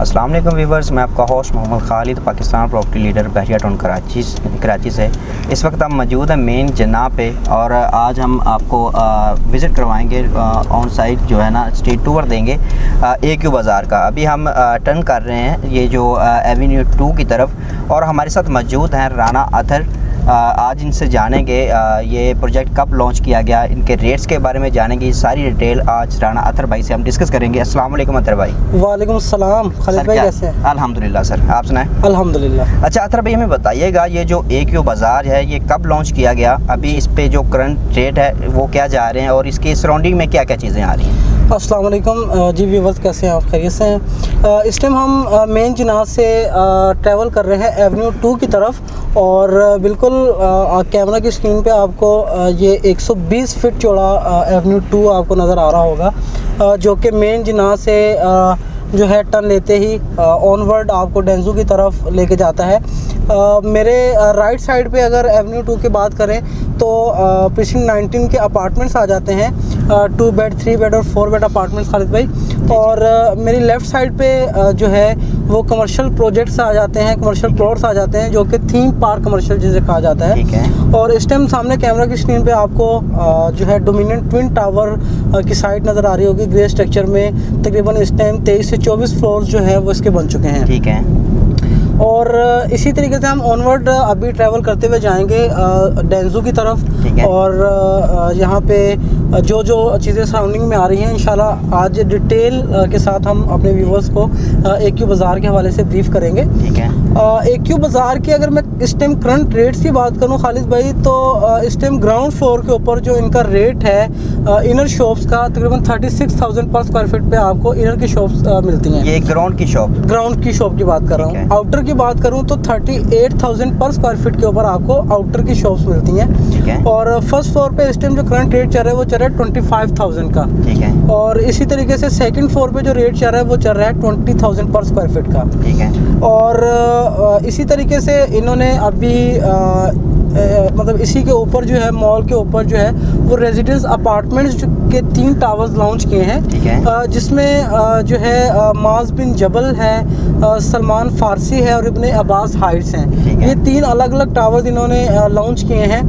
अस्सलाम वालेकुम व्यूवर्स, मैं आपका host Mohammad Khalid, Pakistan property leader Bahria town Karachi से। इस वक्त हम मौजूद हैं मेन जन्ना पे और आज हम आपको विज़िट करवाएंगे ऑन साइट जो है ना, स्ट्रीट टूर देंगे AQ बाज़ार का। अभी हम टर्न कर रहे हैं ये जो एवेन्यू 2 की तरफ और हमारे साथ मौजूद हैं राना अतर। आज इनसे जानेंगे ये प्रोजेक्ट कब लॉन्च किया गया, इनके रेट्स के बारे में जानेंगे। सारी डिटेल आज राना अतर भाई से हम डिस्कस करेंगे। अस्सलाम वालेकुम अतर भाई। वालेकुम सलाम खालिद भाई, कैसे हैं? अल्हम्दुलिल्लाह सर, आप सुनाएं। अल्हम्दुलिल्लाह। अच्छा अतर भाई, हमें बताइएगा ये जो AQ बाज़ार है ये कब लॉन्च किया गया, अभी इस पे जो करंट रेट है वो क्या जा रहे हैं और इसके सराउंडिंग में क्या क्या चीज़ें आ रही हैं? अस्सलाम वालेकुम जी व्यूअर्स, कैसे हैं आप? खैरियत से हैं? इस टाइम हम मेन जनाब से ट्रैवल कर रहे हैं एवेन्यू 2 की तरफ और बिल्कुल कैमरा की स्क्रीन पे आपको ये 120 फीट चौड़ा एवेन्यू 2 आपको नज़र आ रहा होगा, जो कि मेन जनाब से जो है टर्न लेते ही ऑनवर्ड आपको डेंजू की तरफ लेके जाता है। मेरे राइट साइड पे अगर एवेन्यू 2 की बात करें तो प्रीसिंक्ट 19 के अपार्टमेंट्स आ जाते हैं, 2 बेड 3 बेड और 4 बेड अपार्टमेंट्स खालिद भाई। और मेरी लेफ़्ट साइड पे जो है वो कमर्शियल प्रोजेक्ट्स आ जाते हैं, कमर्शियल प्लॉट्स आ जाते हैं, जो कि थीम पार्क कमर्शियल जिसे कहा जाता है। ठीक है। और इस टाइम सामने कैमरा की स्क्रीन पे आपको जो है डोमिनेंट ट्विन टावर की साइट नज़र आ रही होगी ग्रे स्ट्रक्चर में। तकरीबन इस टाइम 23 से 24 फ्लोर जो है वो इसके बन चुके हैं। ठीक है। और इसी तरीके से हम ऑनवर्ड अभी ट्रैवल करते हुए जाएंगे डेंजू की तरफ। और यहाँ पे जो जो चीज़ें सराउंडिंग में आ रही हैं इंशाल्लाह आज डिटेल के साथ हम अपने व्यूवर्स को AQ बाज़ार के हवाले से ब्रीफ करेंगे। ठीक है। AQ बाज़ार की अगर मैं इस टाइम करंट रेट्स की बात करूँ खालिद भाई, तो इस टाइम ग्राउंड फ्लोर के ऊपर जो इनका रेट है इनर शॉप्स का तकरीबन 36,000 पर स्क्वायर फीट पे आपको इनर की शॉप्स मिलती हैं। ये ग्राउंड की शॉप की बात कर रहा हूँ। आउटर की बात करूँ तो 38,000 पर स्क्वायर फीट के ऊपर आपको आउटर की शॉप्स मिलती हैं। ठीक है। और फर्स्ट फ्लोर पे इस टाइम जो करंट रेट चल रहा है वो चल रहा है 25,000 का। ठीक है। और इसी तरीके से सेकंड फ्लोर पे जो रेट चल रहा है वो चल रहा है 20,000 पर स्क्वायर फीट का। ठीक है। और इसी तरीके से इन्होंने अभी मतलब इसी के ऊपर जो है मॉल के ऊपर जो है वो रेजिडेंस अपार्टमेंट्स के 3 टावर्स लॉन्च किए हैं। ठीक है। जिसमें जो है माज बिन जबल है, सलमान फारसी है और इब्ने अब्बास हाइट्स हैं। ये 3 अलग अलग टावर्स इन्होंने लॉन्च किए हैं,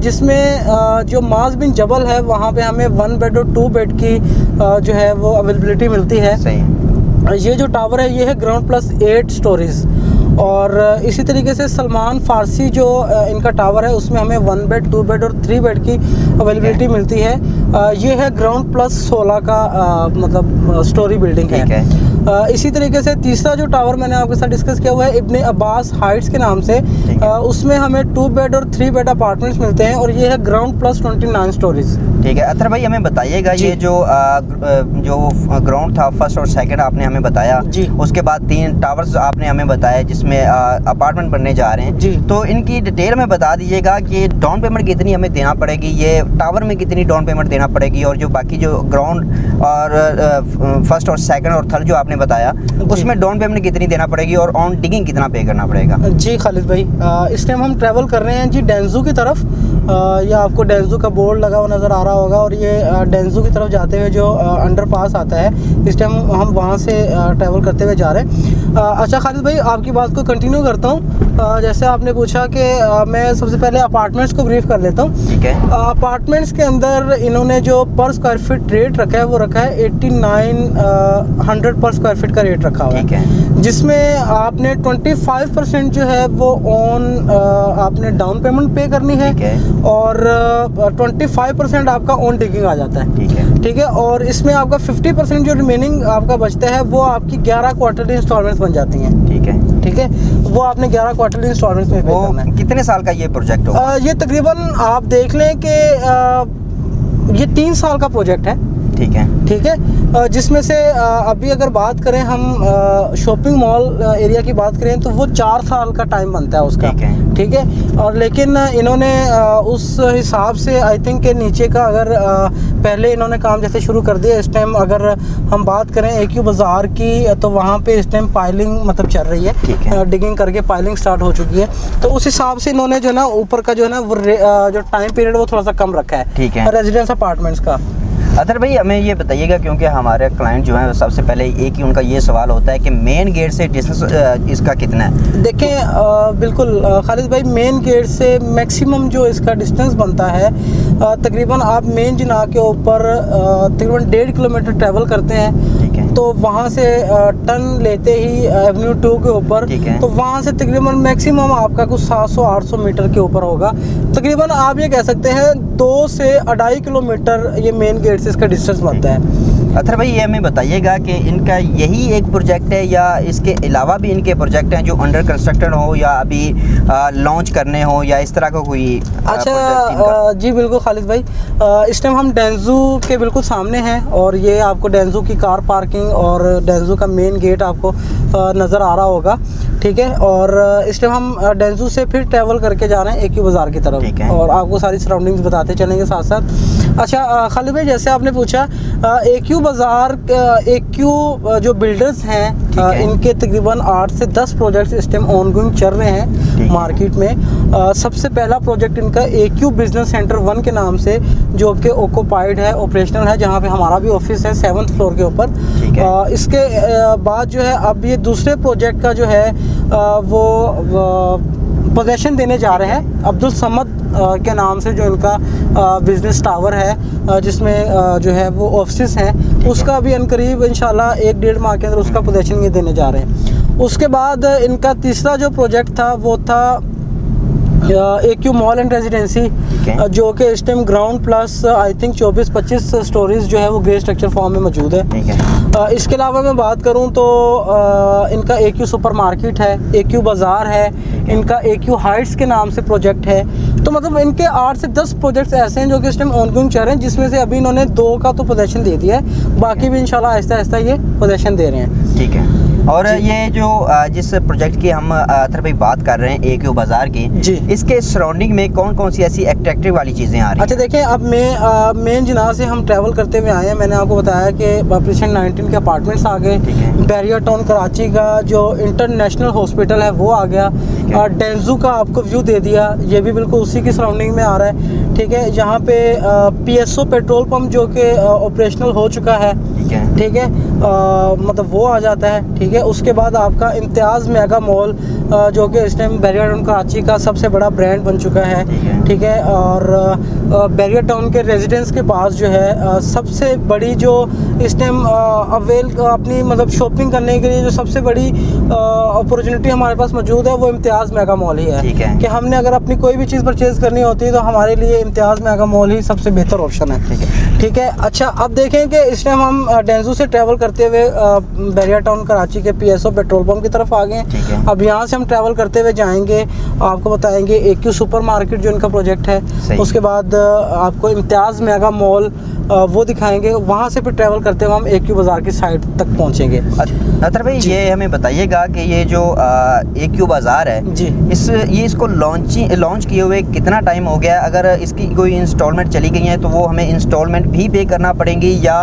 जिसमें जो माज बिन जबल है वहाँ पे हमें 1 बेड और 2 बेड की जो है वो अवेलेबिलिटी मिलती है। सही। ये जो टावर है ये है ग्राउंड प्लस 8 स्टोरीज। और इसी तरीके से सलमान फारसी जो इनका टावर है उसमें हमें 1 बेड 2 बेड और 3 बेड की अवेलेबिलिटी मिलती है। ये है ग्राउंड प्लस 16 का मतलब स्टोरी बिल्डिंग है। इसी तरीके से तीसरा जो टावर मैंने आपके साथ डिस्कस किया हुआ है इब्ने अब्बास हाइट्स के नाम से, उसमें हमें 2 बेड और 3 बेड अपार्टमेंट्स मिलते हैं और ये है ग्राउंड प्लस 29 स्टोरीज। ठीक है। अतर भाई हमें बताइएगा ये जो ग्राउंड था फर्स्ट और सेकंड आपने हमें बताया जी, उसके बाद 3 टावर्स आपने हमें बताया जिसमें अपार्टमेंट बनने जा रहे हैं जी। तो इनकी डिटेल में बता दीजिएगा कि डाउन पेमेंट कितनी हमें देना पड़ेगी, ये टावर में कितनी डाउन पेमेंट देना पड़ेगी और जो बाकी जो ग्राउंड और फर्स्ट और सेकंड और थर्ड जो आपने बताया उसमें डाउन पेमेंट कितनी देना पड़ेगी और ऑन डिगिंग कितना पे करना पड़ेगा? जी खालिद भाई, इस टाइम हम ट्रैवल कर रहे हैं जी डेंजू की तरफ। ये आपको डेंजू का बोर्ड लगा हुआ नज़र आ रहा होगा और ये डेंजू की तरफ जाते हुए जो अंडरपास आता है इस टाइम हम वहाँ से ट्रैवल करते हुए जा रहे हैं। अच्छा खालिद भाई, आपकी बात को कंटिन्यू करता हूँ। जैसे आपने पूछा कि मैं सबसे पहले अपार्टमेंट्स को ब्रीफ कर लेता हूँ। ठीक है। अपार्टमेंट्स के अंदर इन्होंने जो पर स्क्वायर फीट रेट रखा है वो रखा है 8900 पर स्क्वायर फीट का रेट रखा हुआ है, जिसमें आपने 25% जो है वो ऑन आपने डाउन पेमेंट पे करनी है और 25% आपका ऑन डिगिंग आ जाता है। ठीक है। ठीक है। और इसमें आपका 50% जो रिमेनिंग आपका बचता है वो आपकी 11 क्वार्टरली इंस्टॉलमेंट्स बन जाती हैं। ठीक है। ठीक है। वो आपने 11 क्वार्टरली इंस्टॉलमेंट्स में पे करना है। कितने साल का ये प्रोजेक्ट होगा? ये तकरीबन आप देख लें कि ये 3 साल का प्रोजेक्ट है। ठीक है। ठीक है। जिसमें से अभी अगर बात करें हम शॉपिंग मॉल एरिया की बात करें तो वो 4 साल का टाइम बनता है उसका। ठीक है। और लेकिन इन्होंने उस हिसाब से आई थिंक के नीचे का अगर पहले इन्होंने काम जैसे शुरू कर दिया। इस टाइम अगर हम बात करें AQ बाज़ार की तो वहाँ पे इस टाइम पाइलिंग मतलब चल रही है, डिगिंग करके पाइलिंग स्टार्ट हो चुकी है। तो उस हिसाब से इन्होंने जो है ना ऊपर का जो है ना वो जो टाइम पीरियड वो थोड़ा सा कम रखा है। ठीक है। रेजिडेंस अपार्टमेंट्स का। अतर भाई हमें ये बताइएगा, क्योंकि हमारे क्लाइंट जो हैं सबसे पहले एक ही उनका ये सवाल होता है कि मेन गेट से डिस्टेंस इसका कितना है। देखें बिल्कुल खालिद भाई, मेन गेट से मैक्सिमम जो इसका डिस्टेंस बनता है तकरीबन आप मेन जिनाह के ऊपर तकरीबन 1.5 किलोमीटर ट्रैवल करते हैं। ठीक है। तो वहाँ से टर्न लेते ही एवेन्यू 2 के ऊपर, तो वहाँ से तकरीबन मैक्सिमम आपका कुछ 700-800 मीटर के ऊपर होगा। तकरीबन आप ये कह सकते हैं 2 से 2.5 किलोमीटर ये मेन गेट से इसका डिस्टेंस बनता है। अतर भाई ये हमें बताइएगा कि इनका यही एक प्रोजेक्ट है या इसके अलावा भी इनके प्रोजेक्ट हैं जो अंडर कंस्ट्रक्टेड हो या अभी लॉन्च करने हो या इस तरह का कोई? अच्छा जी बिल्कुल खालिद भाई, इस टाइम हम डेंजू के बिल्कुल सामने हैं और ये आपको डेंजू की कार पार्किंग और डेंजू का मेन गेट आपको नज़र आ रहा होगा। ठीक है। और इस टाइम हम डेंजू से फिर ट्रैवल करके जा रहे हैं AQ बाज़ार की तरफ और आपको सारी सराउंडिंग्स बताते चलेंगे साथ साथ। अच्छा खालिद भाई, जैसे आपने पूछा AQ बाज़ार, AQ जो बिल्डर्स हैं इनके तकरीबन 8 से 10 प्रोजेक्ट्स इस टाइम ऑनगोइंग चल रहे हैं मार्केट में। सबसे पहला प्रोजेक्ट इनका AQ बिजनेस सेंटर 1 के नाम से, जो कि ऑक्यूपाइड है, ऑपरेशनल है, जहाँ पे हमारा भी ऑफिस है 7th फ्लोर के ऊपर। इसके बाद जो है अब ये दूसरे प्रोजेक्ट का जो है वो पोजेशन देने जा रहे हैं अब्दुल समद के नाम से, जो इनका बिज़नेस टावर है जिसमें जो है वो ऑफिस हैं, उसका भी अनकरीब इंशाल्लाह 1-1.5 माह के अंदर उसका पोजेशन ये देने जा रहे हैं। उसके बाद इनका तीसरा जो प्रोजेक्ट था वो था AQ मॉल एंड रेजिडेंसी, जो कि इस time ground plus I think 24-25 stories जो है वो ग्रे स्ट्रक्चर फॉर्म में मौजूद है। इसके अलावा मैं बात करूं तो इनका AQ सुपर मार्केट है, AQ बाज़ार है, इनका AQ हाइट्स के नाम से प्रोजेक्ट है। तो मतलब इनके 8 से 10 प्रोजेक्ट्स ऐसे हैं जो कि इस टाइम ऑनगोइंग चल रहे हैं, जिसमें से अभी इन्होंने 2 का तो पोजेशन दे दिया है, बाकी भी इंशाल्लाह आहिस्ता आहिस्ता ये पोजेशन दे रहे हैं। ठीक है। और ये जो जिस प्रोजेक्ट की हम अतर भाई बात कर रहे हैं AQ बाज़ार की जी, इसके सराउंडिंग में कौन कौन सी ऐसी अट्रैक्टिव वाली चीज़ें आ रही हैं? अच्छा देखें, अब मेन जिनाह से हम ट्रैवल करते हुए आए हैं। मैंने आपको बताया कि ऑपरेशन 19 के अपार्टमेंट्स आ गए, बैरियर टाउन कराची का जो इंटरनेशनल हॉस्पिटल है वो आ गया, डेंजू का आपको व्यू दे दिया, ये भी बिल्कुल उसी की सराउंडिंग में आ रहा है। ठीक है। यहाँ पे PSO पेट्रोल पंप जो कि ऑपरेशनल हो चुका है, ठीक है, मतलब वो आ जाता है। ठीक है। उसके बाद आपका इम्तियाज़ मेगा मॉल जो कि इस टाइम बैरियर टाउन कराची का सबसे बड़ा ब्रांड बन चुका है। ठीक है। और बैरियर टाउन के रेजिडेंस के पास जो है सबसे बड़ी जो इस टाइम अपनी मतलब शॉपिंग करने के लिए जो सबसे बड़ी अपॉर्चुनिटी हमारे पास मौजूद है वो इम्तियाज़ मेगा मॉल ही है कि हमने अगर अपनी कोई भी चीज़ परचेज़ करनी होती है तो हमारे लिए इम्तियाज़ मेगा मॉल ही सबसे बेहतर ऑप्शन है। ठीक है। अच्छा, अब देखें कि इस टाइम हम डेंजू से ट्रैवल करते हुए बैरियर टाउन कराची के PSO पेट्रोल पंप की तरफ आ गए हैं। अब यहाँ से हम ट्रैवल करते हुए जाएंगे, आपको बताएंगे AQ सुपर मार्केट जो इनका प्रोजेक्ट है, उसके बाद आपको इम्तियाज़ मेगा मॉल वो दिखाएंगे, वहाँ से फिर ट्रैवल करते हुए हम AQ बाज़ार की साइड तक पहुँचेंगे। अतर भाई ये हमें बताइएगा कि ये जो AQ बाज़ार है जी, इसको लॉन्च किए हुए कितना टाइम हो गया? अगर इसकी कोई इंस्टॉलमेंट चली गई है तो वो हमें इंस्टॉलमेंट भी पे करना पड़ेगी या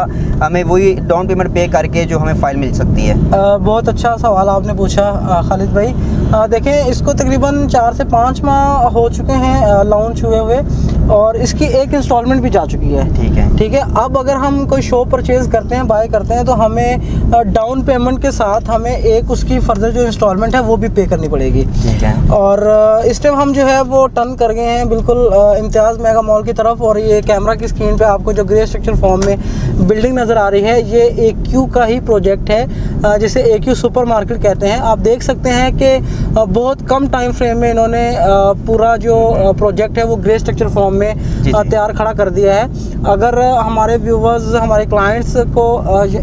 हमें वही डाउन पेमेंट पे करके जो हमें फ़ाइल मिल सकती है? बहुत अच्छा सवाल आपने पूछा खालिद भाई। देखें, इसको तकरीबन 4 से 5 माह हो चुके हैं लॉन्च हुए और इसकी एक इंस्टॉलमेंट भी जा चुकी है। ठीक है। अब अगर हम कोई शॉप परचेज़ करते हैं, बाय करते हैं, तो हमें डाउन पेमेंट के साथ हमें एक उसकी फर्दर जो इंस्टॉलमेंट है वो भी पे करनी पड़ेगी। ठीक है। और इस टाइम हम जो है वो टर्न कर गए हैं बिल्कुल इम्तियाज़ मेगा मॉल की तरफ, और ये कैमरा की स्क्रीन पे आपको जो ग्रे स्ट्रक्चर फॉर्म में बिल्डिंग नज़र आ रही है ये AQ का ही प्रोजेक्ट है जिसे AQ सुपर मार्केट कहते हैं। आप देख सकते हैं कि बहुत कम टाइम फ्रेम में इन्होंने पूरा जो प्रोजेक्ट है वो ग्रे स्ट्रक्चर फॉर्म में तैयार खड़ा कर दिया है। अगर हमारे व्यूवर्स, हमारे क्लाइंट्स को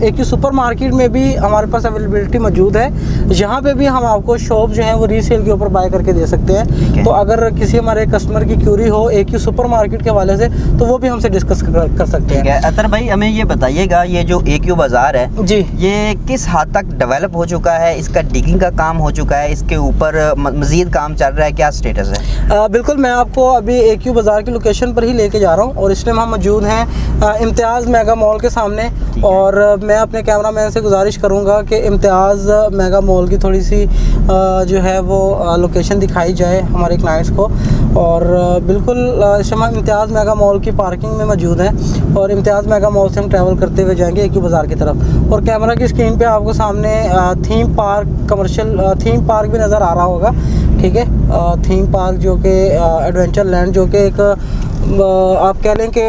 AQ सुपर मार्केट में भी हमारे पास अवेलेबिलिटी मौजूद है, यहाँ पे भी हम आपको शॉप जो है वो रीसेल के ऊपर बाय करके दे सकते हैं। तो अगर किसी हमारे कस्टमर की क्यूरी हो AQ सुपर मार्केट के हवाले से तो वो भी हमसे डिस्कस कर सकते हैं। अतर भाई हमें ये बताइएगा, ये जो AQ बाज़ार है जी, ये किस हद तक डेवलप हो चुका है? इसका डिगिंग का काम हो चुका है, इसके ऊपर मज़ीद काम चल रहा है, क्या स्टेटस है? बिल्कुल, मैं आपको अभी AQ बाज़ार की लोकेशन पर ही लेके जा रहा हूँ और इस टाइम हम मौजूद हैं इम्तियाज़ मेगा मॉल के सामने, और मैं अपने कैमरामैन से गुजारिश करूंगा कि इम्तियाज़ मेगा मॉल की थोड़ी सी जो है वो लोकेशन दिखाई जाए हमारे क्लाइंट्स को। और बिल्कुल इस समय इम्तियाज़ मेगा मॉल की पार्किंग में मौजूद हैं, और इम्तियाज़ मेगा मॉल से हम ट्रैवल करते हुए जाएंगे AQ बाज़ार की तरफ। और कैमरा की स्क्रीन पे आपको सामने theme park, commercial theme park भी नज़र आ रहा होगा, ठीक है। थीम पार्क जो कि एडवेंचर लैंड, जो कि एक आप कह लें कि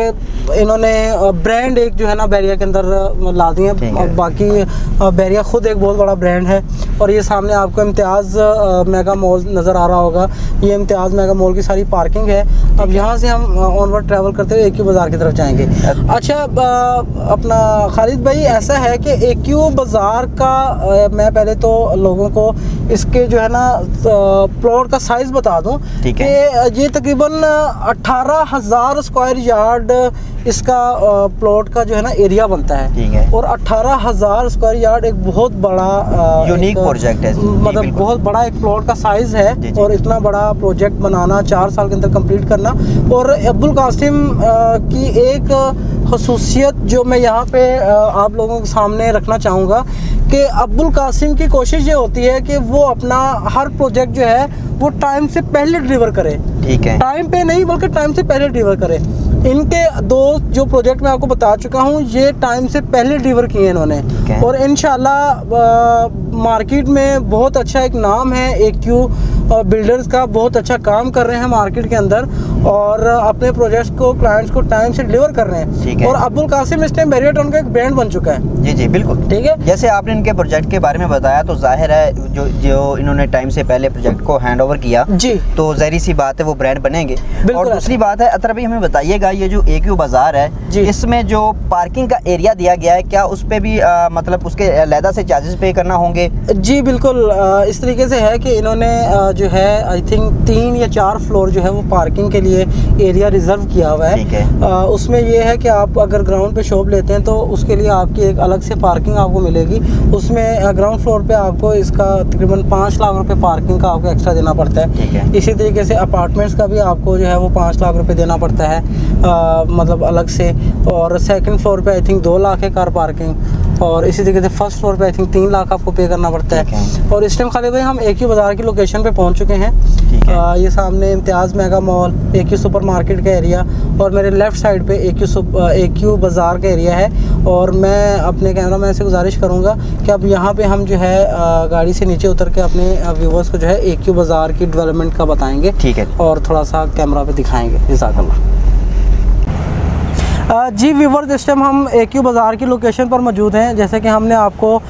इन्होंने ब्रांड एक जो है ना बैरिया के अंदर ला दी है, और बाकी बैरिया ख़ुद एक बहुत बड़ा ब्रांड है। और ये सामने आपको इम्तियाज़ मेगा मॉल नज़र आ रहा होगा, ये इम्तियाज़ मेगा मॉल की सारी पार्किंग है। अब यहाँ से हम ऑनवर्ड ट्रैवल करते हुए AQ बाज़ार की तरफ जाएंगे। अच्छा, अपना खालिद भाई, ऐसा है कि AQ बाज़ार का मैं पहले तो लोगों को इसके जो है ना प्लॉट का साइज़ बता दूँ कि ये तकरीबन 18,000 स्क्वायर यार्ड इसका प्लॉट का जो है ना एरिया बनता है, ठीक है। और 18,000 स्क्वायर यार्ड एक बहुत बड़ा यूनिक प्रोजेक्ट है, मतलब बहुत बड़ा एक प्लॉट का साइज़ है। और इतना बड़ा प्रोजेक्ट बनाना, 4 साल के अंदर कंप्लीट करना। और अब्दुल कासिम की एक खसूसियत जो मैं यहाँ पे आप लोगों के सामने रखना चाहूँगा कि अब्दुल कासिम की कोशिश ये होती है कि वो अपना हर प्रोजेक्ट जो है वो टाइम से पहले डिलीवर करे, ठीक है। टाइम पे नहीं बल्कि टाइम से पहले डिलीवर करे। इनके 2 जो प्रोजेक्ट मैं आपको बता चुका हूँ, ये टाइम से पहले डिलीवर किए इन्होंने, और इंशाल्लाह मार्केट में बहुत अच्छा एक नाम है AQ बिल्डर्स का, बहुत अच्छा काम कर रहे हैं मार्केट के अंदर, और अपने प्रोजेक्ट्स को क्लाइंट्स को टाइम से डिलीवर कर रहे हैं, ठीक है। और अब्दुल कासिम इस टाइम बैरिया टाउन का एक ब्रांड बन चुका है। जी जी बिल्कुल, ठीक है। जैसे आपने इनके प्रोजेक्ट के बारे में बताया, तो जाहिर है जो इन्होंने टाइम से पहले प्रोजेक्ट को हैंड ओवर किया जी, तो ज़ाहिर सी बात है वो ब्रांड बनेंगे। और दूसरी बात है, अतर भाई हमें बताइएगा, ये जो AQ बाज़ार है इसमें जो पार्किंग का एरिया दिया गया है, क्या उस पर भी मतलब उसके अलहदा से चार्जेस पे करना होंगे? जी बिल्कुल, इस तरीके से है कि इन्होंने जो है आई थिंक 3 या 4 फ्लोर जो है वो पार्किंग के लिए एरिया रिजर्व किया हुआ है। उसमें ये है कि आप अगर ग्राउंड पे शॉप लेते हैं तो उसके लिए आपकी एक अलग से पार्किंग आपको मिलेगी। उसमें ग्राउंड फ्लोर पे आपको इसका तकरीबन 5 लाख रुपए पार्किंग का आपको एक्स्ट्रा देना पड़ता है। इसी तरीके से अपार्टमेंट्स का भी आपको जो है वो 5 लाख रुपए देना पड़ता है, मतलब अलग से। और सेकंड फ्लोर पे आई थिंक 2 लाख है कार पार्किंग, और इसी तरीके से फर्स्ट फ्लोर पे आई थिंक 3 लाख आपको पे करना पड़ता है। और इस टाइम खालिद भाई हम AQ बाज़ार की लोकेशन पे पहुंच चुके हैं। ये सामने Imtiaz mega mall, AQ super market का एरिया, और मेरे लेफ़्ट साइड पे AQ बाज़ार का एरिया है। और मैं अपने कैमरामैन से गुजारिश करूँगा कि अब यहाँ पे हम जो है गाड़ी से नीचे उतर के अपने व्यूवर्स को जो है AQ बाज़ार की डेवलपमेंट का बताएँगे, ठीक है, और थोड़ा सा कैमरा पे दिखाएँगे। जज़ाकल्लाह। जी व्यूवर्स, इस टाइम हम AQ बाज़ार की लोकेशन पर मौजूद हैं। जैसे कि हमने आपको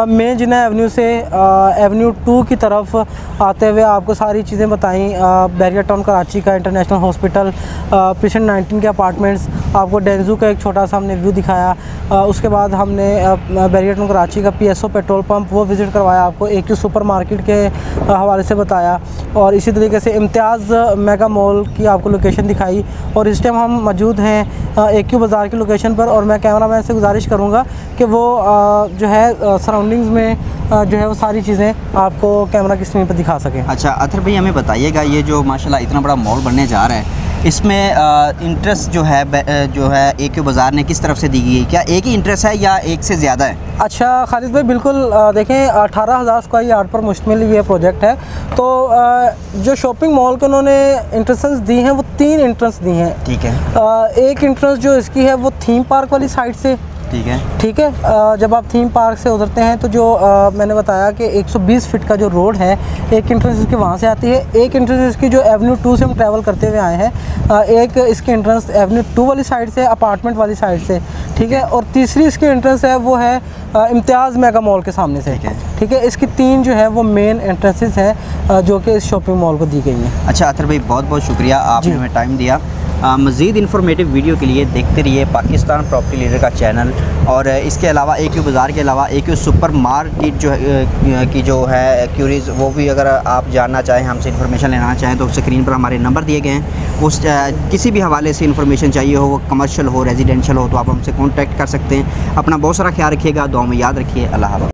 मेन जिन्ना एवेन्यू से एवेन्यू 2 की तरफ आते हुए आपको सारी चीज़ें बताई, बैरिया टाउन कराची का इंटरनेशनल हॉस्पिटल, पेशेंट 19 के अपार्टमेंट्स, आपको डेंजू का एक छोटा सा हमने व्यू दिखाया। उसके बाद हमने बैरिया टाउन कराची का PSO पेट्रोल पंप वो विज़िट करवाया, आपको AQ सुपर मार्केट के हवाले से बताया, और इसी तरीके से इम्तियाज़ मेगा मॉल की आपको लोकेशन दिखाई। और इस टाइम हम मौजूद हैं AQ बाज़ार की लोकेशन पर, और मैं कैमरामैन से गुजारिश करूंगा कि वो जो है सराउंडिंग्स में जो है वो सारी चीज़ें आपको कैमरा की स्क्रीन पर दिखा सकें। अच्छा अतर भाई, हमें बताइएगा, ये जो माशाल्लाह इतना बड़ा मॉल बनने जा रहा है, इसमें इंटरेस्ट जो है AQ बाज़ार ने किस तरफ से दी गई है? क्या एक ही इंटरेस्ट है या एक से ज़्यादा है? अच्छा खालिद भाई, बिल्कुल देखें 18,000 स्क्वायर यार्ड पर मुश्तमिल ये प्रोजेक्ट है। तो जो शॉपिंग मॉल के उन्होंने इंट्रेंस दी हैं वो 3 इंट्रेंस दी हैं, ठीक है। एक इंट्रेंस जो इसकी है वो थीम पार्क वाली साइड से, ठीक है। जब आप थीम पार्क से उतरते हैं तो जो मैंने बताया कि 120 फीट का जो रोड है, एक एंट्रेंस इसकी वहाँ से आती है, एक एंट्रेंस इसकी जो एवेन्यू 2 से हम ट्रैवल करते हुए आए हैं, एक इसकी एंट्रेंस एवेन्यू 2 वाली साइड से, अपार्टमेंट वाली साइड से, ठीक है। और तीसरी इसकी एंट्रेंस है वो है इम्तियाज़ मेगा मॉल के सामने से, ठीक है। इसकी 3 जो है वो मेन एंट्रेंसेस हैं जो कि इस शॉपिंग मॉल को दी गई हैं। अच्छा अतर भाई, बहुत बहुत शुक्रिया, आपने हमें टाइम दिया। मज़ीद इन्फॉर्मेटिव वीडियो के लिए देखते रहिए पाकिस्तान प्रॉपर्टी लीडर का चैनल, और इसके अलावा AQ बाज़ार के अलावा AQ सुपर मार्केट जो है क्यूरीज़, वो भी अगर आप जानना चाहें, हमसे इन्फॉर्मेशन लेना चाहें, तो स्क्रीन पर हमारे नंबर दिए गए हैं। उस किसी भी हवाले से इन्फॉर्मेशन चाहिए हो, वो कमर्शियल हो, रेजिडेंशियल हो, तो आप हमसे कॉन्टैक्ट कर सकते हैं। अपना बहुत सारा ख्याल रखिएगा, दुआ में याद रखिए। अल्लाह हाफ़िज़।